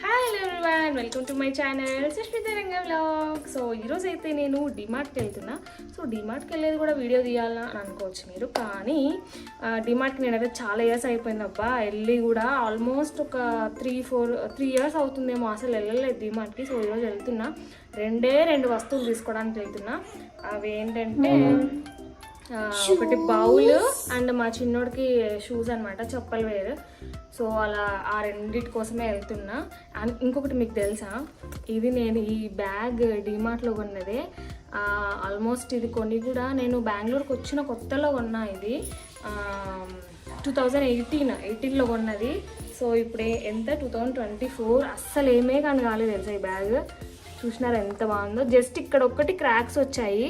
Hi everyone, welcome to my channel Sushmita రంగ vlog. So ఈరోజు అయితే నేను డిమార్ట్కి వెళ్తున్నా. సో డిమార్ట్కి వెళ్ళేది కూడా వీడియో తీయాలని అనుకోవచ్చు మీరు, కానీ డిమార్ట్కి నేనైతే చాలా ఇయర్స్ అయిపోయిందబ్బా వెళ్ళి కూడా. ఆల్మోస్ట్ ఒక 3 ఇయర్స్ అవుతుందేమో అసలు వెళ్ళలేదు డిమార్ట్కి. సో ఈరోజు వెళ్తున్నా, రెండు వస్తువులు తీసుకోవడానికి వెళ్తున్నా. అవి ఏంటంటే ఒకటి బౌల్ అండ్ మా చిన్నోడికి షూస్ అనమాట, చెప్పలు వేరు. సో అలా ఆ రెండింటి కోసమే వెళ్తున్నా. అండ్ ఇంకొకటి మీకు తెలుసా, ఇది నేను ఈ బ్యాగ్ డిమార్ట్లో కొన్నదే. ఆల్మోస్ట్ ఇది కొన్ని కూడా నేను బెంగళూరుకి వచ్చిన కొత్తలో కొన్నా. ఇది 2018లో కొన్నది. సో ఇప్పుడే ఎంత 2024, అస్సలు ఏమే కానీ కాలేదు తెలుసా ఈ బ్యాగ్. చూసినారా ఎంత బాగుందో. జస్ట్ ఇక్కడ ఒక్కటి క్రాక్స్ వచ్చాయి.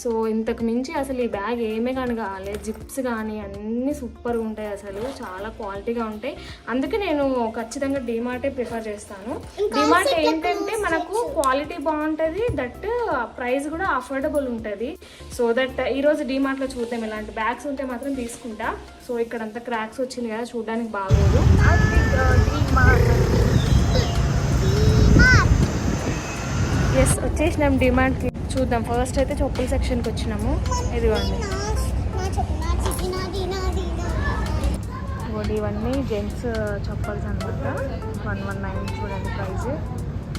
సో ఇంతకు మించి అసలు ఈ బ్యాగ్ ఏమే కానీ కావాలి. జిప్స్ కానీ అన్నీ సూపర్గా ఉంటాయి, అసలు చాలా క్వాలిటీగా ఉంటాయి. అందుకే నేను ఖచ్చితంగా డిమార్టే ప్రిఫర్ చేస్తాను. డిమార్ట్ ఏంటంటే మనకు క్వాలిటీ బాగుంటుంది, దట్ ప్రైస్ కూడా అఫోర్డబుల్ ఉంటుంది. సో దట్ ఈరోజు డిమార్ట్లో చూద్దాం, ఇలాంటి బ్యాగ్స్ ఉంటే మాత్రం తీసుకుంటా. సో ఇక్కడ అంతా క్రాక్స్ వచ్చింది కదా, చూడడానికి బాగోదు. ఎస్, వచ్చేసినాం డిమార్ట్కి. చూద్దాం. ఫస్ట్ అయితే చెప్పుల సెక్షన్కి వచ్చినాము. ఇదిగోండి, ఇవన్నీ జెంట్స్ చెప్పల్స్ అనమాట. 119 చూడండి ప్రైస్.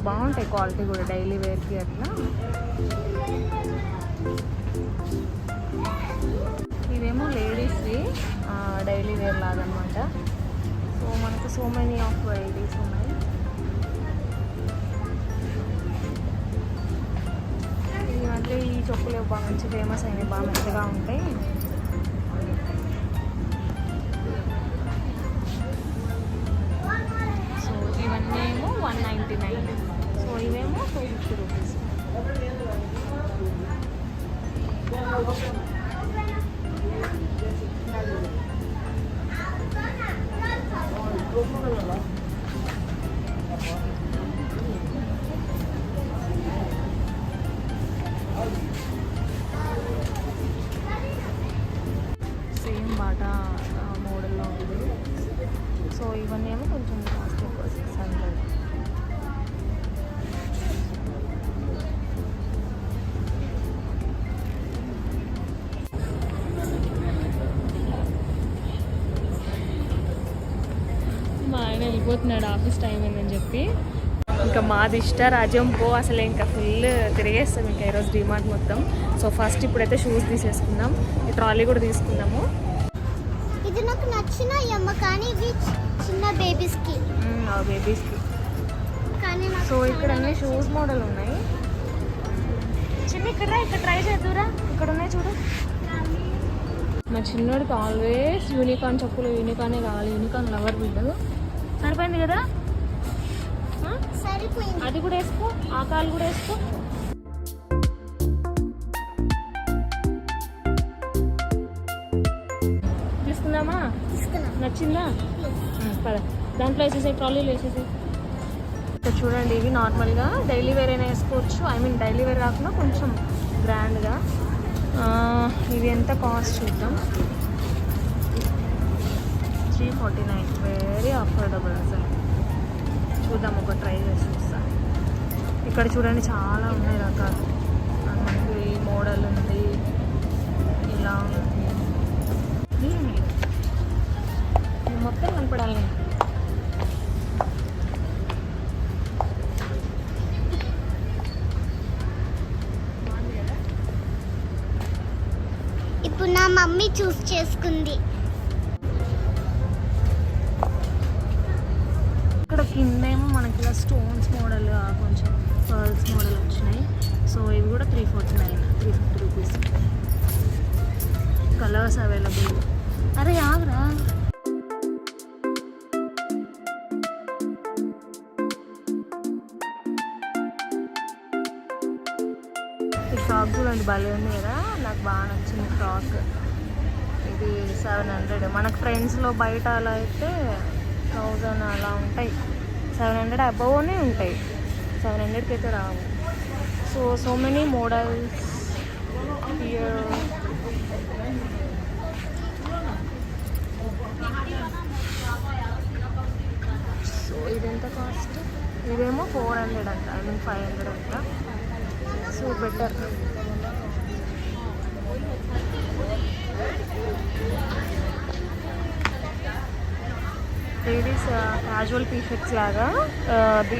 బాగుంటాయి క్వాలిటీ కూడా, డైలీ వేర్కి అట్లా. ఇవేమో లేడీస్వి డైలీ వేర్ లాగా అనమాట. సో మనకు సో మెనీ ఆఫ్ వెరైటీస్ ఉన్నాయి. ఈ చెప్పులు బాగా మంచి ఫేమస్ అయినాయి, బాగా మెత్తగా ఉంటాయి. సో ఇవన్నీ ఏమో 199. సో ఇవేమో 250 రూపీస్. బాటా మోడల్లో ఉంది. సో ఇవన్నీ ఏమో కొంచెం కాస్ట్ ఎక్కువ, 600. మా ఆయన వెళ్ళిపోతున్నాడు, ఆఫీస్ టైం ఏందని చెప్పి. ఇంకా మాది ఇష్టరాజ్యం పో, అసలు ఇంకా ఫుల్ తిరిగేస్తాం ఇంకా ఈరోజు డిమార్ట్ మొత్తం. సో ఫస్ట్ ఇప్పుడైతే షూస్ తీసేసుకుందాం, ఈ ట్రాలీ కూడా తీసుకుందాము. ఇది నాకు నచ్చిన అమ్మ, కానీ ఇవి చిన్న బేబీస్కి. సో ఇక్కడ అన్ని షూస్ మోడల్ ఉన్నాయి. చిన్న ఇక్కడ ట్రై చేద్దురా, ఇక్కడ ఉన్నాయి చూడు. మా చిన్నోడికి ఆల్వేస్ యూనికార్న్ చెప్పులు, యూనికార్నే కావాలి. యూనికార్న్ లవర్ వీళ్ళు. సరిపోయింది కదా, సరిపోయింది. అది కూడా వేసుకో, ఆ కాలు కూడా వేసుకో. తీసుకుందామా? నచ్చిందా? పద, దాంట్లో వేసేసి ట్రాలీలో వేసేసి. ఇక్కడ చూడండి, ఇవి నార్మల్గా డైలీ వేర్ అయినా వేసుకోవచ్చు. ఐ మీన్ డైలీ వేర్ కాకుండా కొంచెం గ్రాండ్గా. ఇవి ఎంత కాస్ట్ చూద్దాం. 349, వెరీ అఫోర్డబుల్ అసలు. చూద్దాం, ఒక ట్రై చేసి చూస్తాను. ఇక్కడ చూడండి చాలా ఉన్నాయి రకాలు. ఈ మోడల్ ఉంది, ఇలా ఉంది. మొత్తం కనపడాలి. ఇప్పుడు నా మమ్మీ చూస్ చేసుకుంది. ఇక్కడ కిందేమో మనకి ఇలా స్టోన్స్ మోడల్, కొంచెం పర్ల్స్ మోడల్ వచ్చినాయి. సో ఇవి కూడా 349, 350 రూపీస్. Colours available. అరే ఆగరా, ఈ ఫ్రాక్ చూడండి, భలే ఉంది కదా. నాకు బాగా నచ్చింది ఫ్రాక్. ఇది 700. మనకు ఫ్రెండ్స్లో బయట అలా అయితే 1000 అలా ఉంటాయి. 700 అబవ్నే ఉంటాయి, 700కి అయితే రావు. So many models here. So ఇదెంత కాస్ట్? ఇదేమో 400 అంట, ఐ మీన్ 500 అంట. So better. Ladies casual t shirts లాగా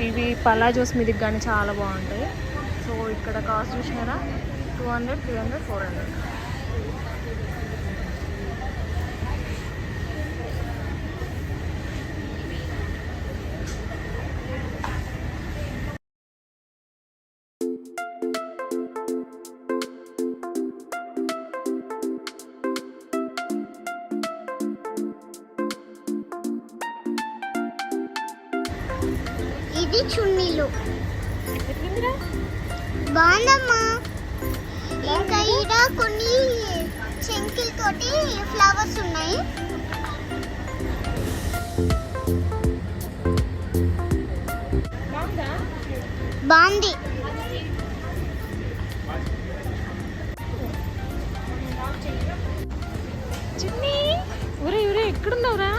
ఇవి పలాజోస్ మీదకి కానీ చాలా బాగుంటాయి. సో ఇక్కడ కాస్ట్ చూసినారా, 200, 300, 400. ఇది చున్నీలు ఎట్లుందిరా? బాగుందమ్మా. ఇంకా ఈడ కొన్ని చెంకిలతోటి ఫ్లవర్స్ ఉన్నాయి. బాగుంది. చిన్ని ఊరే ఊరే ఎక్కడున్నావురా?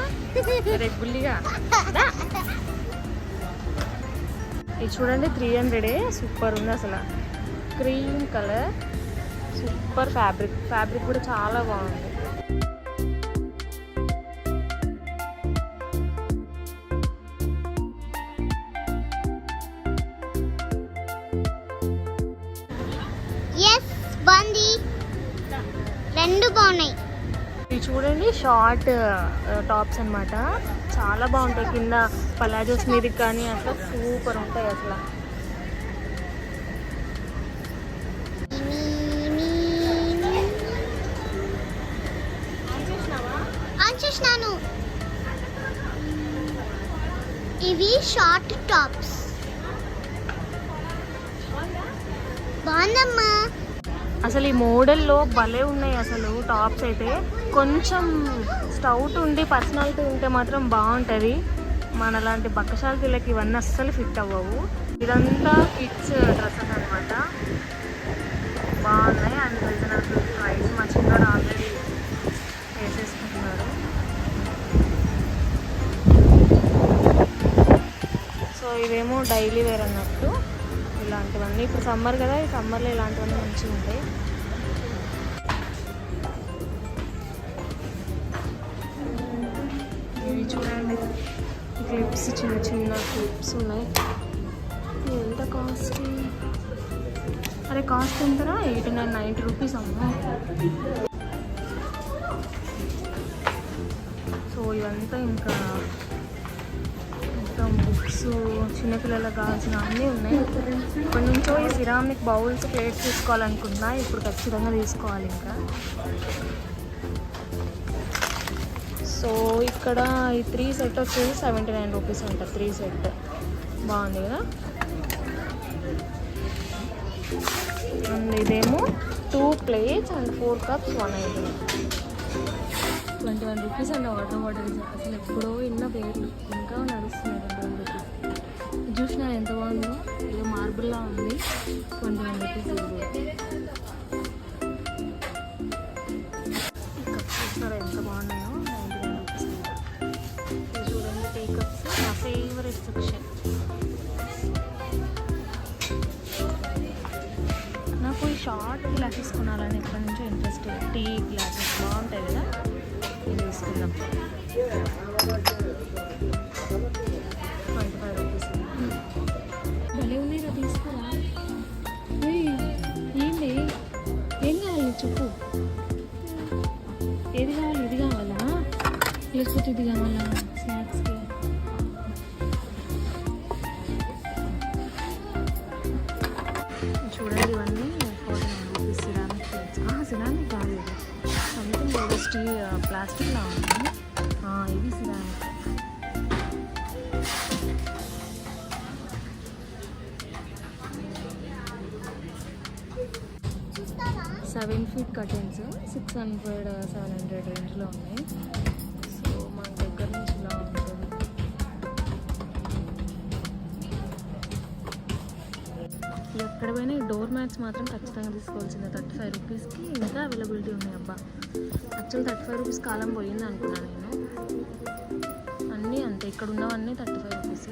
బుల్లిగా ఇది చూడండి, 300. సూపర్ ఉంది అసలు. క్రీమ్ కలర్, సూపర్ ఫ్యాబ్రిక్ కూడా చాలా బాగుంది. ఎస్ బాగుంది, రెండు బాగున్నాయి. ఇవి చూడండి, షార్ట్ టాప్స్ అన్నమాట. చాలా బాగుంటాయి. కింద పలాజోస్ మీదకి కానీ అట్లా సూపర్ ఉంటాయి అసలు. చూసినాను. ఇవి షార్ట్ టాప్స్. బాగుందమ్మా. అసలు ఈ మోడల్లో భలే ఉన్నాయి అసలు టాప్స్ అయితే. కొంచెం స్టౌట్ ఉండి పర్సనాలిటీ ఉంటే మాత్రం బాగుంటుంది. మనలాంటి బక్కశాలకి ఇవన్నీ అస్సలు ఫిట్ అవ్వవు. ఇదంతా కిడ్స్ డ్రెస్సెస్ అనమాట. బాగున్నాయి అండ్ రీజనబుల్ ప్రైస్. మా చిన్నోడు ఆల్రెడీ వేసేసుకుంటున్నాడు. సో ఇవేమో డైలీ వేర్ అన్నట్టు ఇలాంటివన్నీ. ఇప్పుడు సమ్మర్ కదా, ఈ సమ్మర్లో ఇలాంటివన్నీ మంచిగా ఉంటాయి. ఇవి చూడండి, క్లిప్స్, చిన్న చిన్న క్లిప్స్ ఉన్నాయి. ఎంత కాస్ట్? అరే కాస్ట్ ఎంతరా? 89-90 రూపీస్ అమ్మా. సో ఇవంతా ఇంకా మొత్తం బుక్స్, చిన్నపిల్లలకు కావాల్సిన అన్నీ ఉన్నాయి. ఇప్పటి నుంచో ఈ సిరామిక్ బౌల్స్, ప్లేట్స్ తీసుకోవాలనుకుంటున్నా. ఇప్పుడు ఖచ్చితంగా తీసుకోవాలి ఇంకా. సో ఇక్కడ ఈ 3 సెట్ వచ్చేసి 79 రూపీస్ అంట. 3 సెట్ బాగుంది కదా. అండ్ ఇదేమో 2 ప్లేట్స్ అండ్ 4 కప్స్ 180. 21 రూపీస్ అండి వాటర్. అసలు ఎప్పుడో ఇన్న పేర్లు ఇంకా నడుస్తున్నాయి. 21 రూపీస్. ఇది చూసినా ఎంత బాగుందో, ఏదో మార్బుల్లా ఉంది. 21 రూపీస్. ఈ కప్స్ చూస్తారా ఎంత బాగున్నాయో. 99 రూపీస్. ఇది చూడండి, టీ కప్స్, నా ఫేవరెట్ సెక్షన్. నాకు ఈ షార్ట్ గ్లాసెస్ కొనాలని ఎప్పటి నుంచో ఇంట్రెస్ట్. టీ గ్లాసెస్ బాగుంటాయి కదా, ఇది తీసుకుందాం. 25 రూపీస్. భలే ఉన్నాయి కదా, తీసుకోరా. ఏంటి, ఏం కావాలి చెప్పు. ఏది కావాలి? ఇది కావాలా లేకపోతే ఇది కావాలా స్నాక్స్కి? చూడండి, ఇవన్నీ 49 రూపీస్. Ceramic plates. సిరామిక్ కాదు, ఇది సంథింగ్ ఏదో స్టీల్ ప్లాస్టిక్లా ఉంది. ఇది సిరామిక్. 7 ఫీట్ కర్టెన్స్ 600-700 రేంజ్లో ఉన్నాయి. సో మన దగ్గర నుంచి ఇలా ఉంటుంది. ఎక్కడ పోయినా ఈ డోర్ మ్యాట్స్ మాత్రం ఖచ్చితంగా తీసుకోవాల్సిందే. 35 రూపీస్కి ఇంకా అవైలబిలిటీ ఉన్నాయి. అబ్బా, యాక్చువల్ 35 రూపీస్ కాలం పోయింది అనుకున్నాను నేను. అన్నీ అంతే, ఇక్కడ ఉన్నవన్నీ 35 రూపీస్.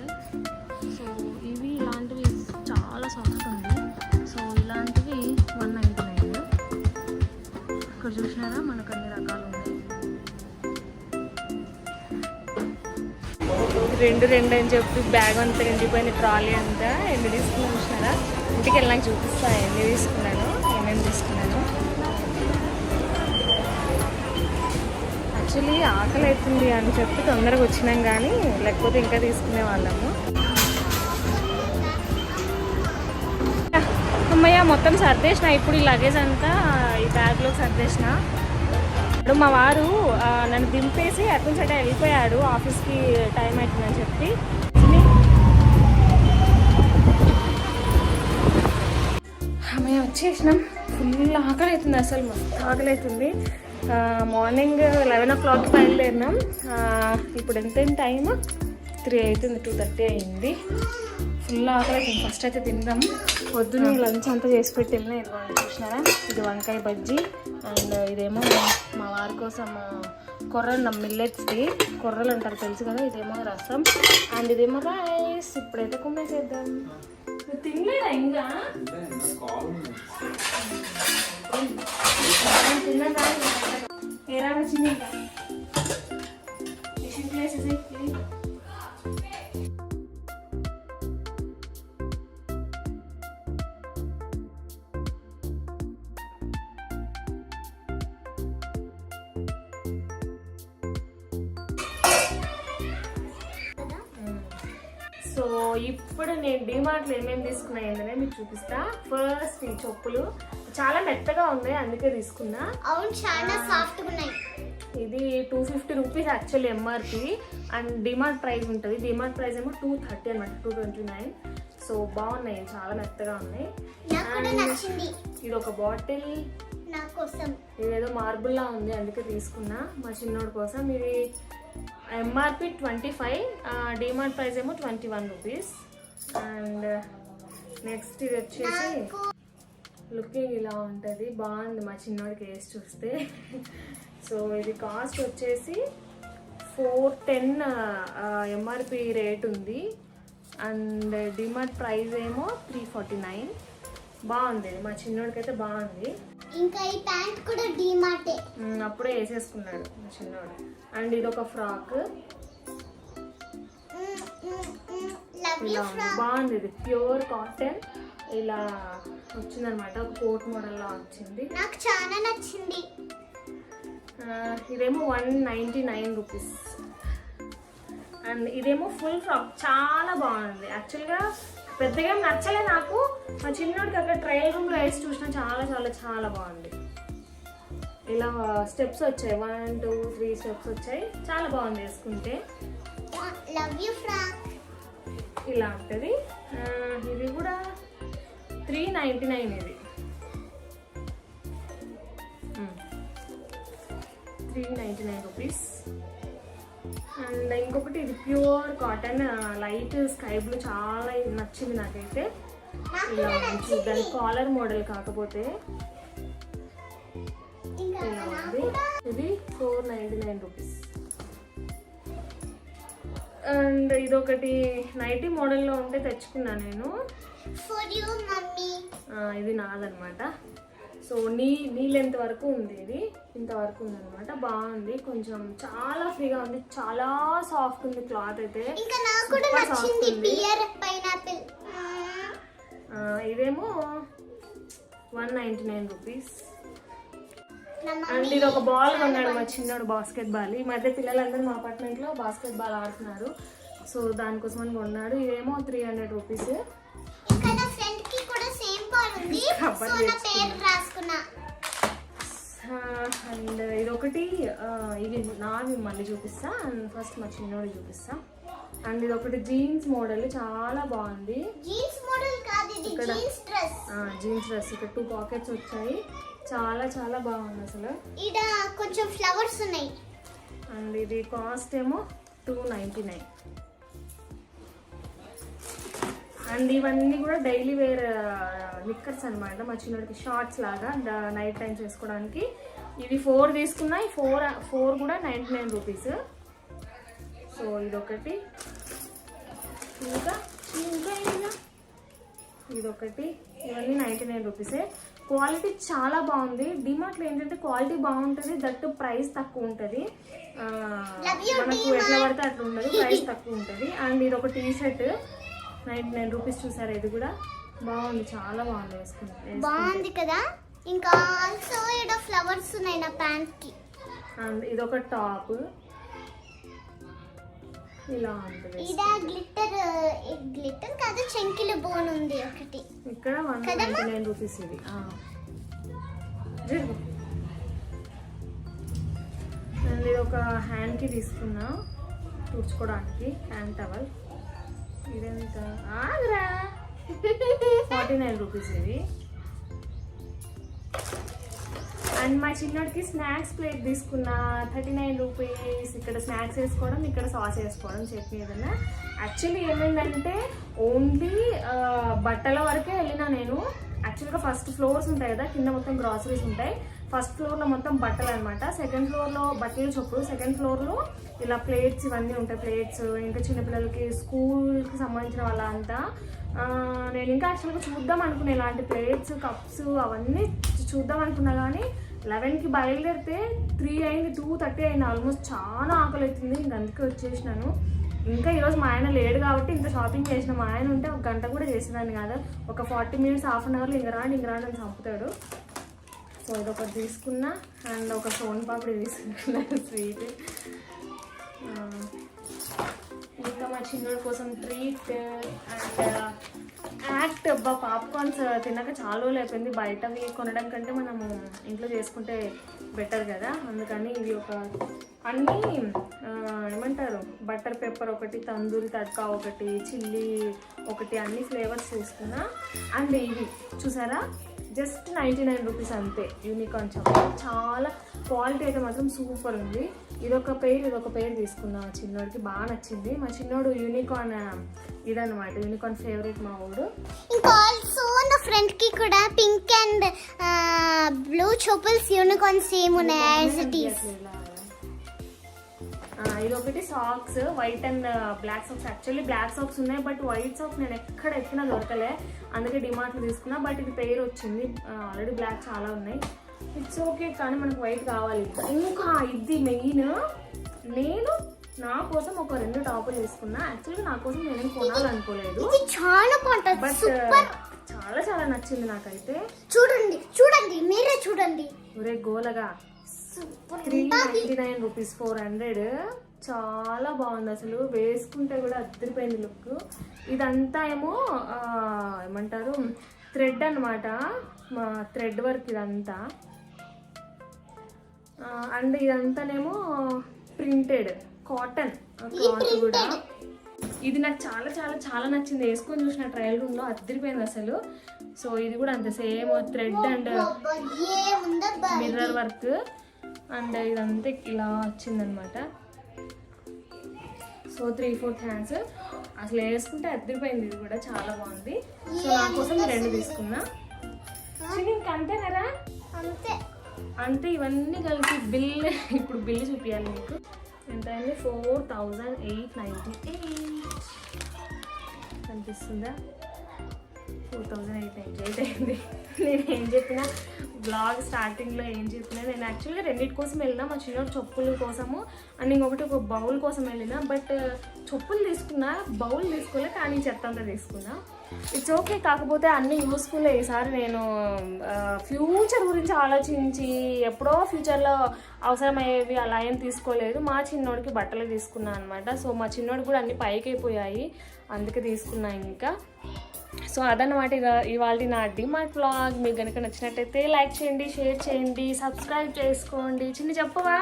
రెండు అని చెప్పి బ్యాగ్ అంతా నిండిపోయిన ట్రాలీ అంతా ఎన్ని తీసుకున్నాను చూసినారా. ఇంటికి వెళ్ళి చూపిస్తా ఎన్ని తీసుకున్నాను, ఏమేమి తీసుకున్నాను. యాక్చువల్లీ ఆకలి అవుతుంది అని చెప్పి తొందరగా వచ్చినాం, కానీ లేకపోతే ఇంకా తీసుకునే వాళ్ళము. అమ్మయ్య మొత్తం సర్దేసిన. ఇప్పుడు ఈ లగేజ్ అంతా ఈ బ్యాగ్లోకి సర్దేసిన. ఇప్పుడు మా వారు నన్ను దింపేసి అటు నుంచి అటే వెళ్ళిపోయాడు, ఆఫీస్కి టైం అవుతుందని చెప్పి. అమ్మయ్య వచ్చేసినాం. ఫుల్ ఆకలి అవుతుంది, అసలు మస్తు ఆకలి అవుతుంది. Morning 11 o'clock బయలుదేరినాం. ఇప్పుడు ఎంత టైం 3 అవుతుంది, 2:30 అయింది. ఫుల్ ఆకలి అవుతుంది. ఫస్ట్ అయితే తిందాం. పొద్దున్న లంచ్ అంతా చేసి పెట్టి వెళ్ళినా. ఇది చూసినారా, ఇది వంకాయ బజ్జీ. అండ్ ఇదేమో మా వారి కోసం కొర్రలు, మిల్లెట్స్ది కొర్రలు అంటారు తెలుసు కదా. ఇదేమో రసం అండ్ ఇదేమో రైస్. ఇప్పుడైతే కుమ్మేసేద్దాం. నువ్వు తినలేదా ఇంకా? తిన్నా ఏరా వచ్చింది ఇంకా ప్లేసెస్. సో ఇప్పుడు నేను డిమార్ట్లో ఏమేమి తీసుకున్నా ఏంటనే మీకు చూపిస్తా. ఫస్ట్ ఈ చెప్పులు చాలా మెత్తగా ఉన్నాయి, అందుకే తీసుకున్నా. అవును, చాలా సాఫ్ట్గా ఉన్నాయి. ఇది 250 rupees actually MRP. And DMart price ఉంటుంది. డిమార్ట్ ప్రైస్ ఏమో 230 అనమాట, 229. సో బాగున్నాయి, చాలా మెత్తగా ఉన్నాయి. ఇది ఒక బాటిల్ నా కోసం. ఇదేదో మార్బుల్ లా ఉంది, అందుకే తీసుకున్నా మా చిన్నోడి కోసం. ఇది ఎంఆర్పి 25, డిమార్ట్ ప్రైస్ ఏమో 21 రూపీస్. అండ్ నెక్స్ట్ ఇది వచ్చేసి లుకింగ్ ఇలా ఉంటుంది, బాగుంది మా చిన్నోడికి వేసి చూస్తే. సో ఇది కాస్ట్ వచ్చేసి 410 ఎంఆర్పి రేట్ ఉంది. అండ్ డిమార్ట్ ప్రైస్ ఏమో 349. బాగుంది, మా చిన్నోడికి అయితే బాగుంది. ఇంకా ఈ ప్యాంట్ కూడా డిమార్టే, అప్పుడే వేసేసుకున్నాడు మా చిన్నోడు. అండ్ ఇది ఒక ఫ్రాక్ ఇలా ఉంది, బాగుంది. ఇది ప్యూర్ కాటన్ ఇలా వచ్చిందనమాట, కోట్ మోడల్లో వచ్చింది. నాకు చాలా నచ్చింది. ఇదేమో 199 రూపీస్. అండ్ ఇదేమో ఫుల్ ఫ్రాక్, చాలా బాగుంది. యాక్చువల్గా పెద్దగా నచ్చలే నాకు. మా చిన్నోడికి అక్కడ ట్రయల్ రూమ్లో వేసి చూసినా చాలా చాలా చాలా బాగుంది. ఇలా స్టెప్స్ వచ్చాయి, 1, 2, 3 స్టెప్స్ వచ్చాయి, చాలా బాగుంది వేసుకుంటే. లవ్ యూ ఫ్రాక్ ఇలా ఉంటుంది. ఇది కూడా 399. ఇది 399 రూపీస్. అండ్ ఇంకొకటి ఇది pure cotton light sky blue, చాలా నచ్చింది నాకైతే. ఇలా మంచి దాని కాలర్ మోడల్, కాకపోతే ఇలా ఉంది. ఇది 499 రూపీస్. అండ్ ఇదొకటి నైటీ మోడల్లో ఉంటే తెచ్చుకున్నా నేను. ఇది నాదనమాట. సో నీ లెంత్ వరకు ఉంది, ఇది ఇంతవరకు ఉంది అనమాట. బాగుంది, కొంచెం చాలా ఫ్రీగా ఉంది, చాలా సాఫ్ట్ ఉంది క్లాత్ అయితే. ఇదేమో 199 రూపీస్. అండ్ ఇది ఒక బాల్ కొన్నాడు మా చిన్నోడు, బాస్కెట్ బాల్. ఈ మధ్య పిల్లలందరూ మా అపార్ట్మెంట్లో బాస్కెట్ బాల్ ఆడుతున్నారు, సో దానికోసం అని కొన్నాడు. ఇదేమో 300 రూపీస్. అండ్ ఇదొకటి, ఇది నావి మళ్ళీ చూపిస్తా. అండ్ ఫస్ట్ మా చిన్నోడు చూపిస్తా. అండ్ ఇది ఒకటి జీన్స్ మోడల్, చాలా బాగుంది. ఇక్కడ జీన్స్ డ్రెస్, ఇక్కడ 2 పాకెట్స్ వచ్చాయి, చాలా చాలా బాగుంది అసలు. ఇక్కడ కొంచెం ఫ్లవర్స్ ఉన్నాయి. అండ్ ఇది కాస్ట్ ఏమో 299. అండ్ ఇవన్నీ కూడా డైలీ వేర్ నిక్కర్స్ అనమాట, మా చిన్నోడికి షార్ట్స్ లాగా నైట్ టైం చేసుకోవడానికి. ఇవి 4 తీసుకున్నా, ఈ 4 కూడా 99 రూపీస్. సో ఇదొకటి, ఇంకా ఇదొకటి, ఇవన్నీ 99 రూపీసే. క్వాలిటీ చాలా బాగుంది. డిమార్ట్లో ఏంటంటే క్వాలిటీ బాగుంటుంది, దట్టు ప్రైస్ తక్కువ ఉంటుంది. మనకు ఎట్లా పడితే అట్లా ఉండదు, ప్రైస్ తక్కువ ఉంటుంది. అండ్ ఇది ఒక టీ షర్ట్ 99 రూపీస్. చూసారా, ఇది కూడా బాగుంది, చాలా బాగుంది వేసుకుంటే. బాగుంది కదా. ఇంకా ఆల్సో ఏదో ఫ్లవర్స్ ఉన్నాయి నా ప్యాంట్ కి. అండ్ ఇది ఒక టాప్ ఇలా ఉంటుంది. ఇదా గ్లిట్టర్ కాదు, చెంకిల బోన్ ఉంది ఒకటి ఇక్కడ 199 రూపీస్ ఇది. అండ్ ఇది ఒక హ్యాండ్ కి తీసుకున్నా, తుడుచుకోవడానికి హ్యాండ్ టవల్. ఇదెంత? 49 రూపీస్ ఇది. అండ్ మా చిన్నోడికి స్నాక్స్ ప్లేట్ తీసుకున్నా 39 రూపీస్. ఇక్కడ స్నాక్స్ వేసుకోవడం, ఇక్కడ సాస్ వేసుకోవడం, చట్నీ ఏదన్నా. యాక్చువల్లీ ఏమైందంటే ఓన్లీ బట్టల వరకే వెళ్ళినా నేను. యాక్చువల్గా ఫస్ట్ ఫ్లోర్స్ ఉంటాయి కదా, కింద మొత్తం గ్రాసరీస్ ఉంటాయి. ఫస్ట్ ఫ్లోర్లో మొత్తం బట్టలు అనమాట, సెకండ్ ఫ్లోర్లో బట్టలు చొప్పుడు, సెకండ్ ఫ్లోర్లో ఇలా ప్లేట్స్ ఇవన్నీ ఉంటాయి. ప్లేట్స్ ఇంకా చిన్నపిల్లలకి స్కూల్కి సంబంధించిన వాళ్ళంతా. నేను ఇంకా యాక్చువల్గా చూద్దాం అనుకున్నా ఇలాంటి ప్లేట్స్, కప్స్ అవన్నీ చూద్దాం అనుకున్నా, కానీ 11కి బయలుదేరితే 3 అయింది, 2:30 అయింది ఆల్మోస్ట్. చాలా ఆకలి అవుతుంది, ఇంక అందుకే వచ్చేసినాను. ఇంకా ఈరోజు మా ఆయన లేడు కాబట్టి ఇంత షాపింగ్ చేసిన. మా ఆయన ఉంటే 1 గంట కూడా చేసేదాన్ని కాదు, ఒక 40 మినిట్స్ హాఫ్ అన్ అవర్లో ఇంక రాండి అని చంపుతాడు. సో ఇదొకటి తీసుకున్నా. అండ్ ఒక సోన్ పాపిడి తీసుకున్నాను, స్వీట్. ఇంకా మా చిన్నోడి కోసం ట్రీట్ అండ్ యాక్ట్. పాప్కార్న్స్ తిన్నాక చాలా రోజులు అయిపోయింది. బయటవి కొనడం కంటే మనము ఇంట్లో చేసుకుంటే బెటర్ కదా, అందుకని ఇవి ఒక అన్నీ ఏమంటారు, బటర్ పెప్పర్ ఒకటి, తందూరి తడ్కా ఒకటి, చిల్లీ ఒకటి, అన్ని ఫ్లేవర్స్ తీసుకున్నా. అండ్ ఇవి చూసారా, జస్ట్ 99 రూపీస్ అంతే. యూనికార్న్ చాక్లెట్ చాలా క్వాలిటీ అయితే మాత్రం సూపర్ ఉంది. ఇదొక పేరు తీసుకున్నా, చిన్నోడికి బాగా నచ్చింది. మా చిన్నోడు యూనికార్న్ ఇదన్నమాట, యూనికార్న్ ఫేవరెట్ మా ఊడు. ఇంకా ఆల్సో నా ఫ్రెండ్ కి కూడా pink and blue chappals unicorn same ఉన్నాయి యాజ్ ఇట్ ఈస్. ఇదొకటి socks, white and black socks. Actually black socks ఉన్నాయి, బట్ వైట్ సాక్స్ నేను ఎక్కడ ఎక్కినా దొరకలే, అందుకే డిమార్ట్లో తీసుకున్నా. బట్ ఇది పేరు వచ్చింది, ఆల్రెడీ బ్లాక్ చాలా ఉన్నాయి. ఇట్స్ ఓకే, కానీ మనకు వైట్ కావాలి. ఇంకా ఇది మెయిన్, నేను నా కోసం ఒక 2 టాపులు తీసుకున్నా. యాక్చువల్లీ నా కోసం నేను కొనాలనుకోలేదు, చాలా బట్ చాలా చాలా నచ్చింది నాకైతే. చూడండి మీరే చూడండి. ఒరే గోలగా 399 రూపీస్, 400. చాలా బాగుంది అసలు, వేసుకుంటే కూడా అద్దరిపోయింది లుక్. ఇదంతా ఏమో ఏమంటారు, థ్రెడ్ అనమాట, థ్రెడ్ వర్క్ ఇదంతా. అండ్ ఇదంతానేమో ప్రింటెడ్ కాటన్ క్లాత్ కూడా. ఇది నాకు చాలా చాలా చాలా నచ్చింది, వేసుకొని చూసిన ట్రయల్ రూమ్లో, అద్దరిపోయింది అసలు. సో ఇది కూడా అంత same thread and mirror work. And ఇదంతా ఇలా వచ్చిందనమాట. సో 3/4 హ్యాండ్స్ అసలు వేసుకుంటే అద్దరిపోయింది. ఇది కూడా చాలా బాగుంది. సో నా కోసం 2 తీసుకున్నా. ఇంకా అంతేనరా, అంతే. ఇవన్నీ కలిపి బిల్, ఇప్పుడు బిల్లు చూపించాలి మీకు. ఎంత అయింది? 4898 కనిపిస్తుందా? 4898 అయింది. నేను ఏం చెప్పినా బ్లాగ్ స్టార్టింగ్లో ఏం చెప్పినా, నేను యాక్చువల్గా 2 కోసం వెళ్ళినా, మా చిన్నోడు చెప్పుల కోసము అండ్ ఇంకొకటి ఒక బౌల్ కోసం వెళ్ళినా. బట్ చెప్పులు తీసుకున్నా, బౌల్ తీసుకోలే, కానీ చెత్త అంతా తీసుకున్నా. ఇట్స్ ఓకే, కాకపోతే అన్నీ యూస్ఫుల్. ఈసారి నేను ఫ్యూచర్ గురించి ఆలోచించి ఎప్పుడో ఫ్యూచర్లో అవసరమయ్యేవి అలా ఏం తీసుకోలేదు. మా చిన్నోడికి బట్టలు తీసుకున్నాను అనమాట. సో మా చిన్నోడికి కూడా అన్ని పైకి అయిపోయాయి, అందుకే తీసుకున్నా. ఇంకా సో అదనమాట ఇవాళ నా డిమార్ట్ వ్లాగ్. మీకు కనుక నచ్చినట్టయితే లైక్ చేయండి, షేర్ చేయండి, సబ్స్క్రైబ్ చేసుకోండి. చిన్న చెప్పవా?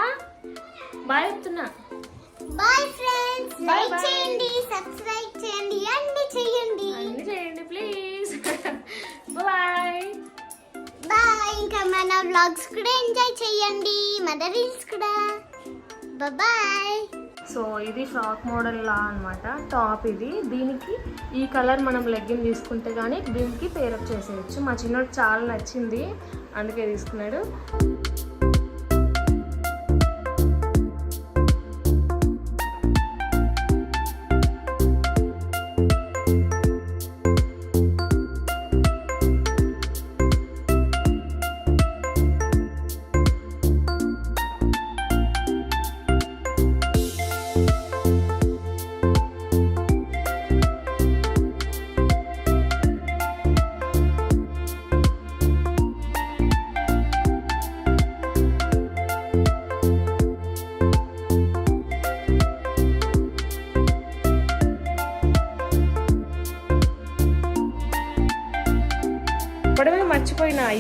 బాయ్ చెప్తున్నా. బాయ్ ఫ్రెండ్స్, లైక్ చేయండి, సబ్స్క్రైబ్ చేయండి, అన్ని చేయండి ప్లీజ్. Bye bye. ఇంకా మన వ్లాగ్స్ కూడా ఎంజాయ్ చేయండి, మన రీల్స్ కూడా. బాయ్. సో ఇది ఫ్రాక్ మోడల్ లా అనమాట, టాప్ ఇది. దీనికి ఈ కలర్ మనం లెగ్గిన్ తీసుకుంటే కానీ దీనికి పేరప్ చేసేయచ్చు. మా చిన్నోడు చాలా నచ్చింది, అందుకే తీసుకున్నాడు.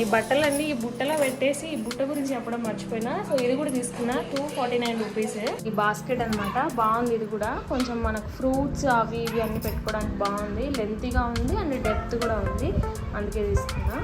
ఈ బట్టలన్నీ ఈ బుట్టలో పెట్టేసి ఈ బుట్ట గురించి చెప్పడం మర్చిపోయినా. సో ఇది కూడా తీసుకున్నా 249 రూపీస్. ఈ బాస్కెట్ అన్నమాట, బాగుంది. ఇది కూడా కొంచెం మనకు ఫ్రూట్స్ అవి ఇవి అన్ని పెట్టుకోవడానికి బాగుంది, లెంతీగా ఉంది అండ్ డెప్త్ కూడా ఉంది, అందుకే తీసుకున్నా.